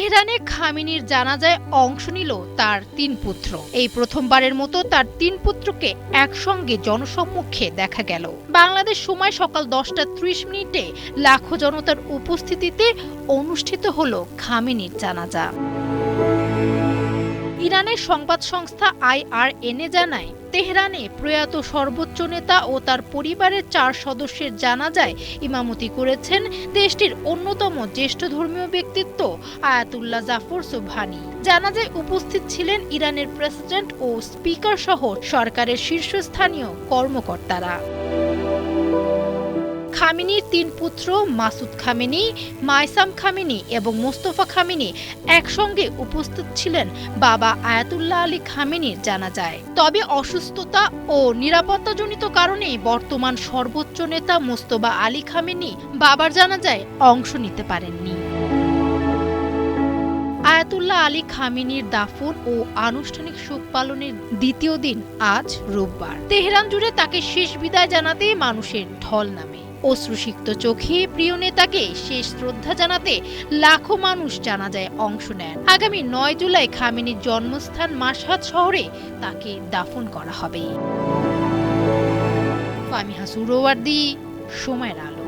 তেহরানে খামেনির জানাজায় অংশ নিল তার ৩ পুত্র। এই প্রথমবারের মতো তার ৩ পুত্রকে একসঙ্গে জনসম্মুখে দেখা গেল। বাংলাদেশ সময় সকাল 10টা 30 মিনিটে লাখো জনতার উপস্থিতিতে অনুষ্ঠিত হল খামেনির জানাজা। ইরানের সংবাদ সংস্থা IRNA জানায়, তেহরানে প্রয়াত সর্বোচ্চ নেতা ও তার পরিবারের ৪ সদস্যের জানাজায় ইমামতি করেছেন দেশটির অন্যতম জ্যেষ্ঠ ধর্মীয় ব্যক্তিত্ব আয়াতুল্লাহ জাফর সুবহানি। জানাজায় উপস্থিত ছিলেন ইরানের প্রেসিডেন্ট ও স্পিকার সহ সরকারের শীর্ষস্থানীয় কর্মকর্তারা। খামেনির ৩ পুত্র মাসুদ খামেনি, মায়সাম খামেনি এবং মোস্তফা খামেনি একসঙ্গে উপস্থিত ছিলেন বাবা আয়াতুল্লাহ আলী খামেনির জানাজায়। তবে অসুস্থতা ও নিরাপত্তাজনিত কারণে বর্তমান সর্বোচ্চ নেতা মোস্তফা আলী খামেনি বাবার জানাজায় অংশ নিতে পারেননি। আয়াতুল্লাহ আলী খামেনির দাফন ও আনুষ্ঠানিক শোক পালনের দ্বিতীয় দিন আজ রোববার। তেহরান জুড়ে তাকে শেষ বিদায় জানাতে মানুষের ঢল নামে। অশ্রুসিক্ত চোখে প্রিয় নেতাকে শেষ শ্রদ্ধা জানাতে লাখো মানুষ জানাজায় অংশ নেন। আগামী ৯ জুলাই খামেনির জন্মস্থান মাশহাদ শহরে তাকে দাফন করা হবে। ফামিহা সুহরাওয়ার্দী, সময়ের আলো।